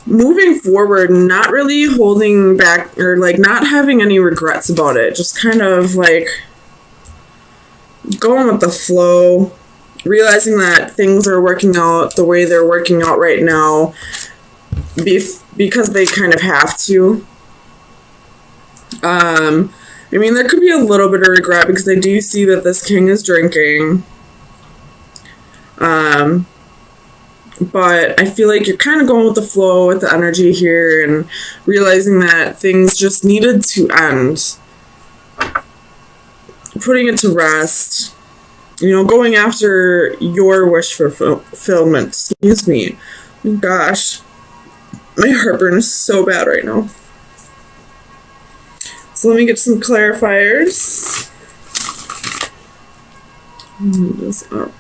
moving forward, not really holding back or like not having any regrets about it. Just kind of like going with the flow, realizing that things are working out the way they're working out right now because they kind of have to. I mean, there could be a little bit of regret because I do see that this king is drinking. But I feel like you're kind of going with the flow with the energy here and realizing that things just needed to end. Putting it to rest. You know, going after your wish for fulfillment. Excuse me. Oh, gosh. My heartburn is so bad right now. So let me get some clarifiers. Move this up.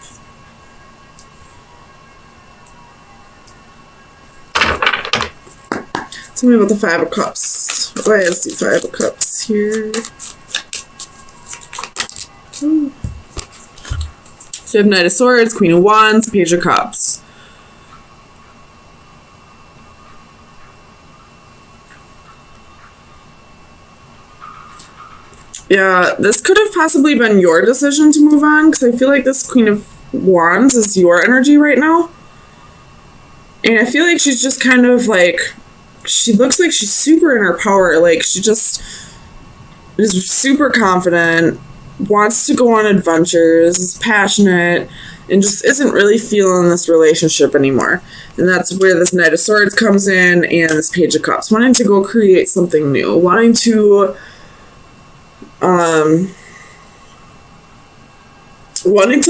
Tell me about the Five of Cups. Why is the Five of Cups here? So you have Knight of Swords, Queen of Wands, Page of Cups. Yeah, this could have possibly been your decision to move on, because I feel like this Queen of Wands is your energy right now. And I feel like she's just kind of like, she looks like she's super in her power. Like, she just is super confident, wants to go on adventures, is passionate, and just isn't really feeling this relationship anymore. And that's where this Knight of Swords comes in and this Page of Cups. Wanting to go create something new. Wanting to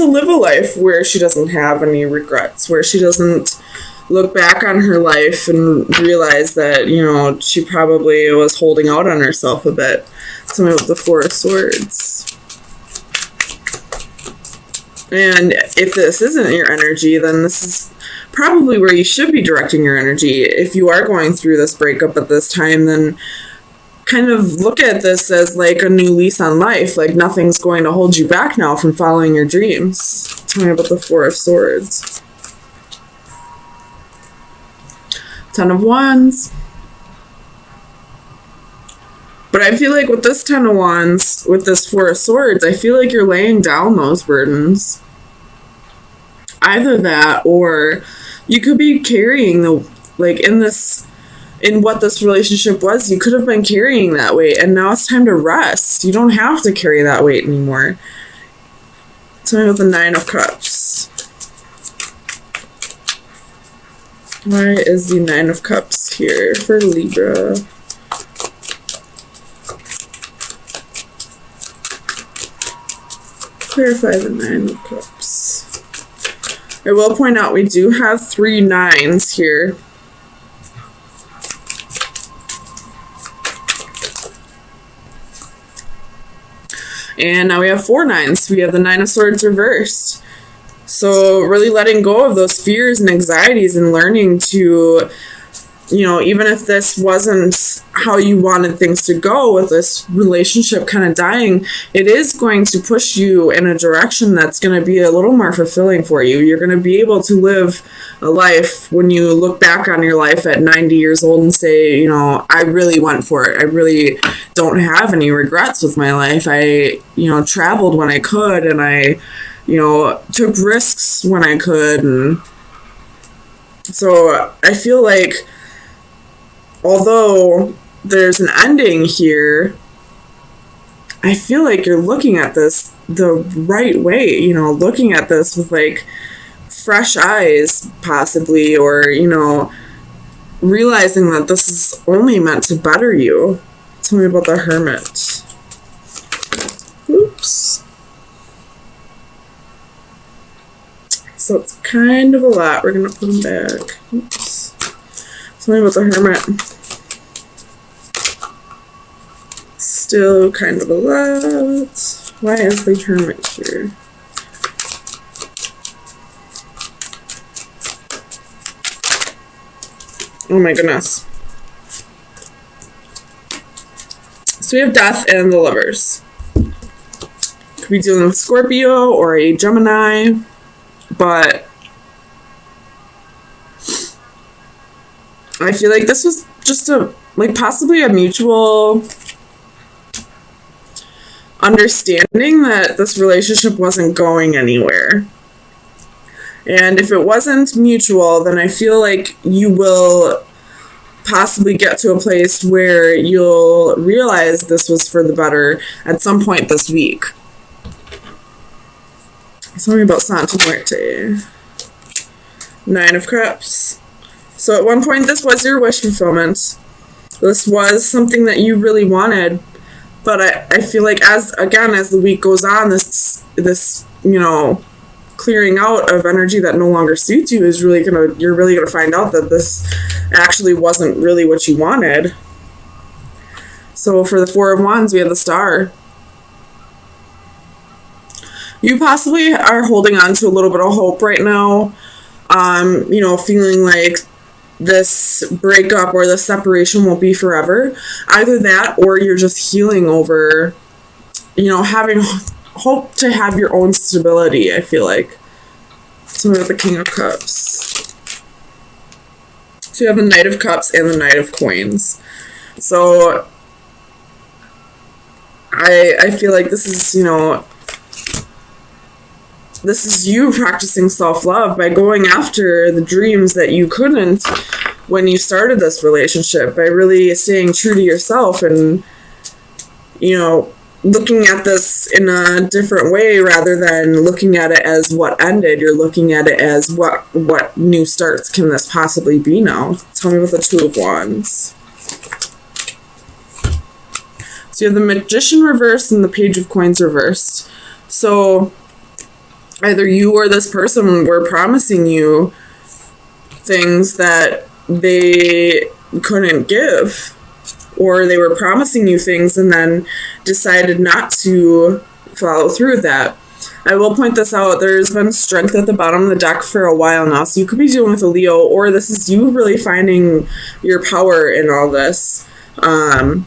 live a life where she doesn't have any regrets, where she doesn't look back on her life and realize that, you know, she probably was holding out on herself a bit. Something with the Four of Swords. And if this isn't your energy, then this is probably where you should be directing your energy. If you are going through this breakup at this time, then kind of look at this as like a new lease on life. Like, nothing's going to hold you back now from following your dreams. Tell me about the Four of Swords. Ten of Wands. But I feel like with this Ten of Wands, with this Four of Swords, I feel like you're laying down those burdens. Either that, or you could be carrying the, like, in what this relationship was, you could have been carrying that weight, and now it's time to rest. You don't have to carry that weight anymore. Tell me about the Nine of Cups. Why is the Nine of Cups here for Libra? Clarify the Nine of Cups. I will point out we do have 3 nines here. And now we have 4 nines. We have the Nine of Swords reversed. So really letting go of those fears and anxieties and learning to, you know, even if this wasn't how you wanted things to go with this relationship kind of dying, it is going to push you in a direction that's going to be a little more fulfilling for you. You're going to be able to live a life when you look back on your life at 90 years old and say, you know, I really went for it. I really don't have any regrets with my life. I, you know, traveled when I could, and I, you know, took risks when I could. And so I feel like, although there's an ending here, I feel like you're looking at this the right way, you know, looking at this with like fresh eyes possibly, or, you know, realizing that this is only meant to better you. Tell me about the Hermit. Oops. So it's kind of a lot. We're going to put them back. Oops. Tell me about the Hermit. Still kind of a lot. Why is the Hermit here? Oh my goodness. So we have Death and the Lovers. Could be dealing with Scorpio or a Gemini, but I feel like this was just possibly a mutual understanding that this relationship wasn't going anywhere. And if it wasn't mutual, then I feel like you will possibly get to a place where you'll realize this was for the better at some point this week. Tell me about Santa Muerte. 9 of Cups. So at one point, this was your wish fulfillment. This was something that you really wanted. But I feel like as the week goes on, this clearing out of energy that no longer suits you is you're really gonna find out that this actually wasn't really what you wanted. So for the 4 of Wands, we have the Star. You possibly are holding on to a little bit of hope right now. Feeling like this breakup or this separation won't be forever. Either that, or you're just healing over, having hope to have your own stability, I feel like. Something with the King of Cups. So you have the Knight of Cups and the Knight of Coins. So I feel like this is, this is you practicing self-love by going after the dreams that you couldn't when you started this relationship, by really staying true to yourself and, looking at this in a different way rather than looking at it as what ended. You're looking at it as what new starts can this possibly be now. Tell me about the 2 of Wands. So you have the Magician reversed and the Page of Coins reversed. So either you or this person were promising you things that they couldn't give, or they were promising you things and then decided not to follow through with that. I will point this out. There's been strength at the bottom of the deck for a while now, so you could be dealing with a Leo, or this is you really finding your power in all this. And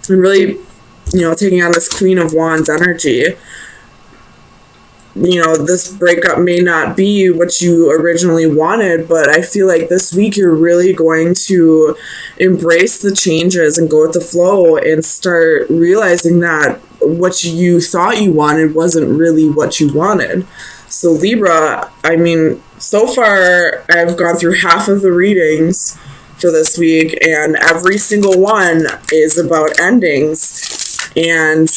really, taking on this Queen of Wands energy. This breakup may not be what you originally wanted, but I feel like this week you're really going to embrace the changes and go with the flow and start realizing that what you thought you wanted wasn't really what you wanted. So Libra, so far I've gone through half of the readings for this week, and every single one is about endings, and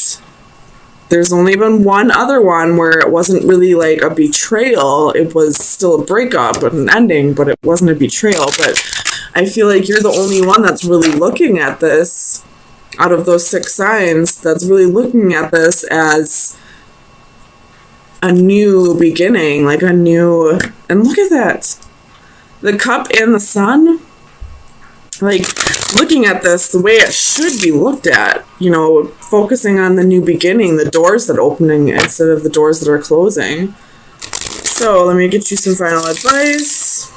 there's only been one other one where it wasn't really like a betrayal. It was still a breakup and an ending, but it wasn't a betrayal. But I feel like you're the only one that's really looking at this, out of those 6 signs, that's really looking at this as a new beginning, and look at that. The Cup and the Sun. Looking at this the way it should be looked at, focusing on the new beginning, the doors that are opening instead of the doors that are closing. So let me get you some final advice.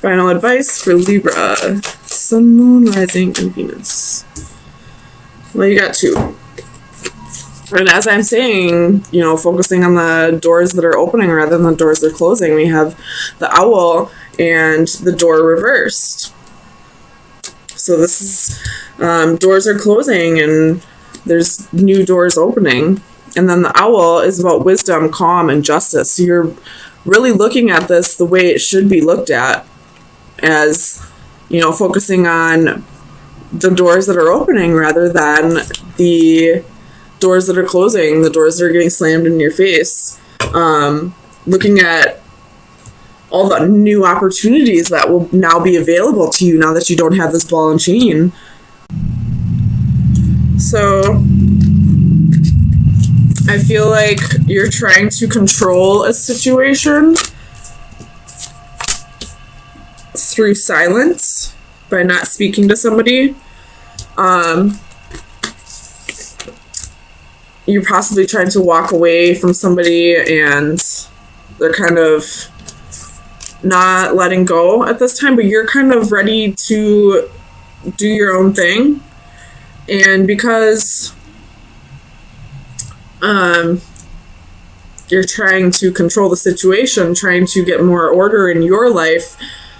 Final advice for Libra. Sun, Moon, Rising, and Venus. Well, you got 2. And as I'm saying, focusing on the doors that are opening rather than the doors that are closing, we have the Owl and the door reversed. So this is doors are closing and there's new doors opening. And then the Owl is about wisdom, calm, and justice. So you're really looking at this the way it should be looked at, as, focusing on the doors that are opening rather than the doors that are closing, the doors that are getting slammed in your face. Looking at all the new opportunities that will now be available to you now that you don't have this ball and chain. So I feel like you're trying to control a situation through silence by not speaking to somebody. You're possibly trying to walk away from somebody and they're kind of not letting go at this time, but you're kind of ready to do your own thing. And because you're trying to control the situation, trying to get more order in your life.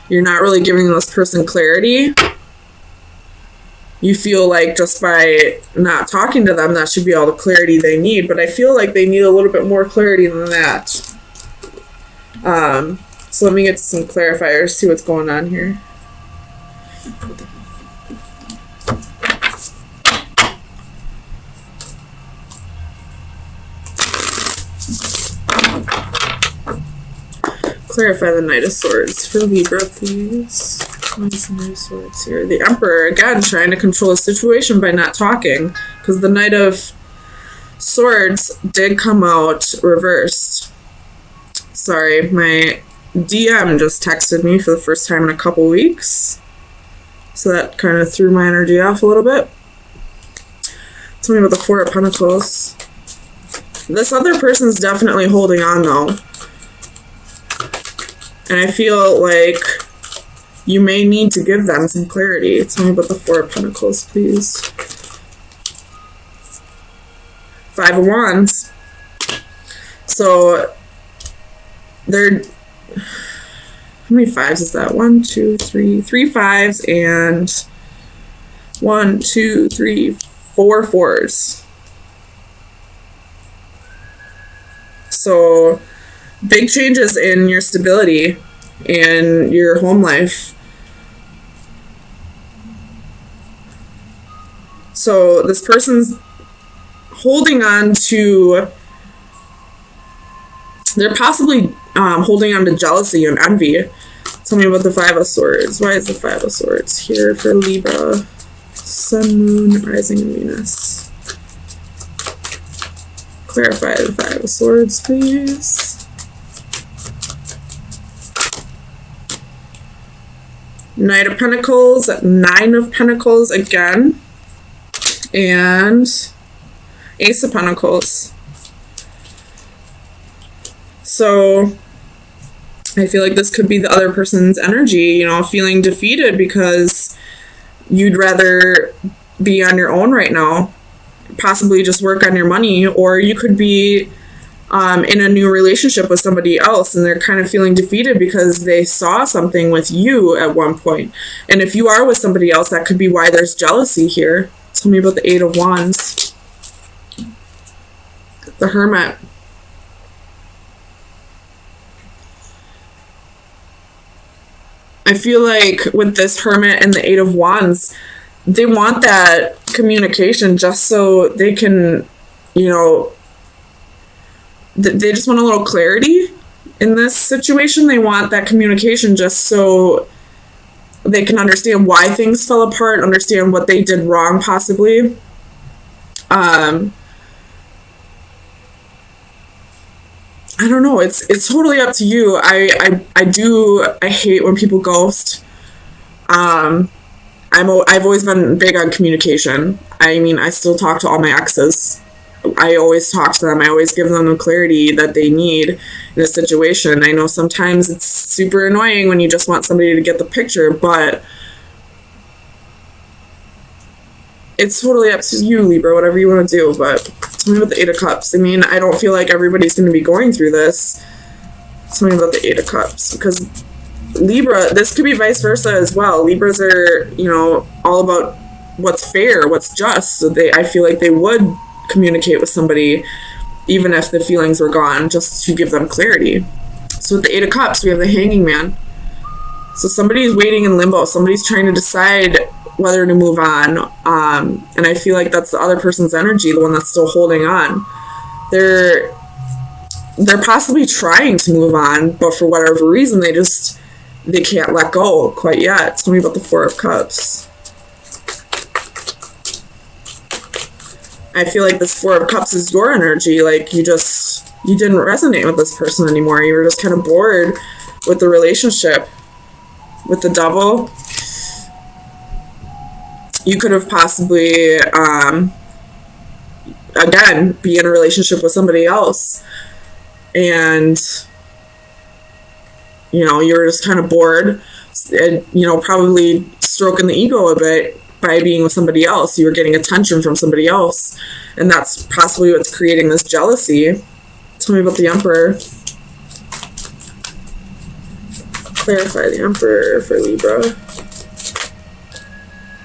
You're not really giving this person clarity. You feel like just by not talking to them, that should be all the clarity they need. But I feel like they need a little bit more clarity than that. So let me get some clarifiers, see what's going on here. Clarify the Knight of Swords for Libra, please. What's the Knight of Swords here? The Emperor, again, trying to control the situation by not talking. Because the Knight of Swords did come out reversed. Sorry, my DM just texted me for the first time in a couple weeks. So that kind of threw my energy off a little bit. Tell me about the Four of Pentacles. This other person's definitely holding on, though. And I feel like you may need to give them some clarity. Tell me about the Four of Pentacles, please. Five of Wands. So, they're... How many fives is that? 1, 2, 3. 3 fives and 1, 2, 3, 4 fours. So... big changes in your stability and your home life. So this person's holding on to, they're possibly holding on to jealousy and envy. Tell me about the Five of Swords. Why is the Five of Swords here for Libra? Sun, Moon, Rising, and Venus. Clarify the Five of Swords, please. Knight of Pentacles, Nine of Pentacles again, and Ace of Pentacles. So I feel like this could be the other person's energy, you know, feeling defeated because you'd rather be on your own right now, possibly just work on your money, or you could be in a new relationship with somebody else and they're kind of feeling defeated because they saw something with you at one point. And if you are with somebody else, that could be why there's jealousy here. Tell me about the Eight of Wands. The Hermit. I feel like with this Hermit and the Eight of Wands, they want that communication just so they can, you know, they just want a little clarity in this situation. They want that communication just so they can understand why things fell apart, understand what they did wrong, possibly. I don't know. It's totally up to you. I hate when people ghost. I've always been big on communication. I mean, I still talk to all my exes. I always talk to them. I always give them the clarity that they need in a situation. I know sometimes it's super annoying when you just want somebody to get the picture, but it's totally up to you, Libra, whatever you want to do. But tell me about the Eight of Cups. I mean, I don't feel like everybody's going to be going through this. Tell me about the Eight of Cups, because Libra, this could be vice versa as well. Libras are, you know, all about what's fair, what's just. So I feel like they would communicate with somebody even if the feelings were gone, just to give them clarity. So with the Eight of Cups, we have the Hanging Man. So somebody's waiting in limbo. Somebody's trying to decide whether to move on. And I feel like that's the other person's energy, the one that's still holding on. They're possibly trying to move on, but for whatever reason, they can't let go quite yet. Tell me about the Four of Cups. I feel like this Four of Cups is your energy. Like you didn't resonate with this person anymore. You were just kind of bored with the relationship. With the Devil, you could have possibly, again, be in a relationship with somebody else. And, you know, you're just kind of bored and, you know, probably stroking the ego a bit by being with somebody else. You were getting attention from somebody else. And that's possibly what's creating this jealousy. Tell me about the Emperor. Clarify the Emperor for Libra.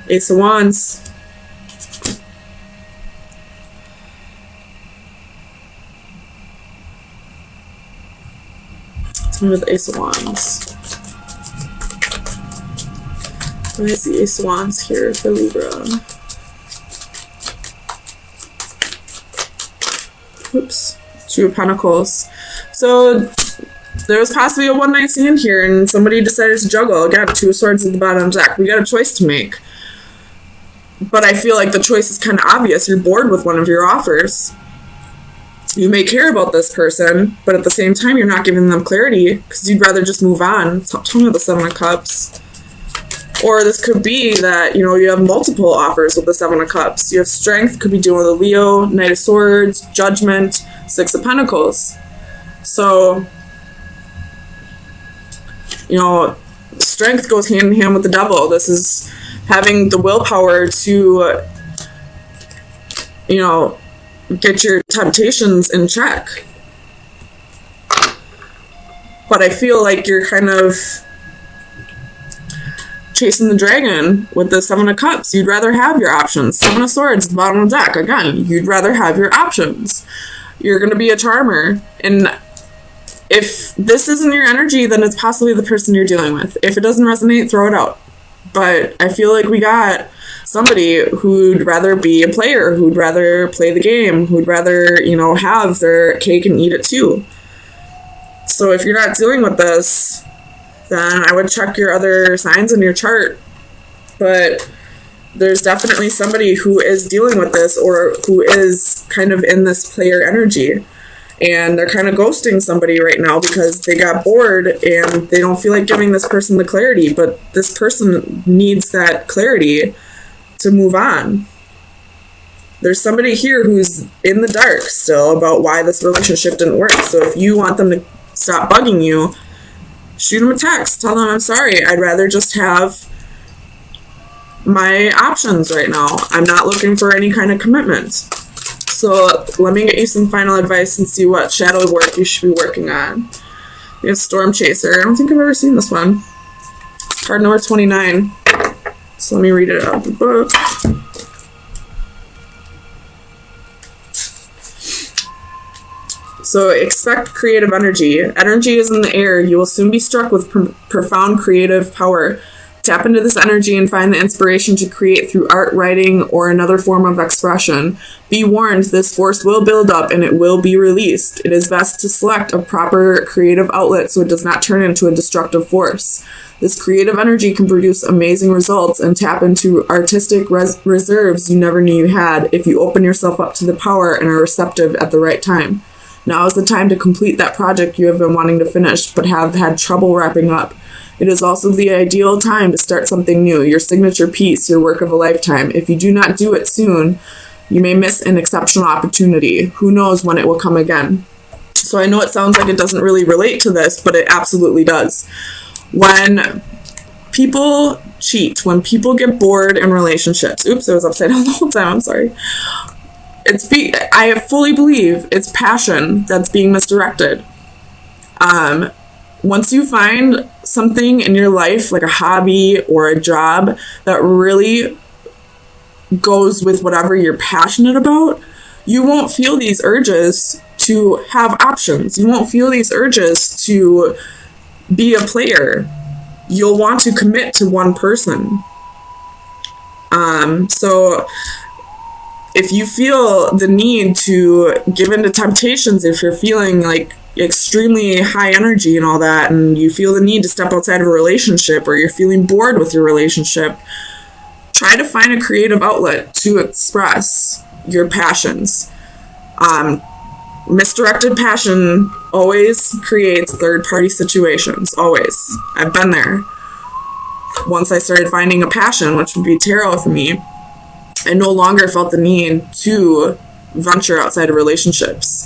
Ace of Wands. Tell me about the Ace of Wands. Why is the Ace of Wands here for Libra? Oops. Two of Pentacles. So there was possibly a one-night stand here, and somebody decided to juggle. Again, Two of Swords at the bottom of the deck. We got a choice to make. But I feel like the choice is kind of obvious. You're bored with one of your offers. You may care about this person, but at the same time, you're not giving them clarity because you'd rather just move on. Tell me about the Seven of Cups. Or this could be that, you know, you have multiple offers with the Seven of Cups. You have Strength, could be dealing with a Leo, Knight of Swords, Judgment, Six of Pentacles. So, you know, Strength goes hand in hand with the Devil. This is having the willpower to, you know, get your temptations in check. But I feel like you're kind of chasing the dragon with the Seven of Cups. You'd rather have your options. Seven of Swords, the bottom of the deck. Again, you'd rather have your options. You're going to be a charmer. And if this isn't your energy, then it's possibly the person you're dealing with. If it doesn't resonate, throw it out. But I feel like we got somebody who'd rather be a player, who'd rather play the game, who'd rather, you know, have their cake and eat it too. So if you're not dealing with this, then I would check your other signs in your chart. But there's definitely somebody who is dealing with this or who is kind of in this player energy. And they're kind of ghosting somebody right now because they got bored and they don't feel like giving this person the clarity. But this person needs that clarity to move on. There's somebody here who's in the dark still about why this relationship didn't work. So if you want them to stop bugging you, shoot them a text. Tell them, I'm sorry. I'd rather just have my options right now. I'm not looking for any kind of commitment. So let me get you some final advice and see what shadow work you should be working on. We have Storm Chaser. I don't think I've ever seen this one. Card number 29. So let me read it out of the book. So expect creative energy. Energy is in the air. You will soon be struck with profound creative power. Tap into this energy and find the inspiration to create through art, writing, or another form of expression. Be warned, this force will build up and it will be released. It is best to select a proper creative outlet so it does not turn into a destructive force. This creative energy can produce amazing results and tap into artistic reserves you never knew you had if you open yourself up to the power and are receptive at the right time. Now is the time to complete that project you have been wanting to finish but have had trouble wrapping up. It is also the ideal time to start something new, your signature piece, your work of a lifetime. If you do not do it soon, you may miss an exceptional opportunity. Who knows when it will come again? So I know it sounds like it doesn't really relate to this, but it absolutely does. When people cheat, when people get bored in relationships, oops, I was upside down the whole time, I'm sorry. I fully believe it's passion that's being misdirected. Once you find something in your life, like a hobby or a job, that really goes with whatever you're passionate about, you won't feel these urges to have options. You won't feel these urges to be a player. You'll want to commit to one person. So if you feel the need to give in to temptations, if you're feeling like extremely high energy and all that, and you feel the need to step outside of a relationship, or you're feeling bored with your relationship, try to find a creative outlet to express your passions. Misdirected passion always creates third-party situations, always. I've been there. Once I started finding a passion, which would be tarot for me, I no longer felt the need to venture outside of relationships.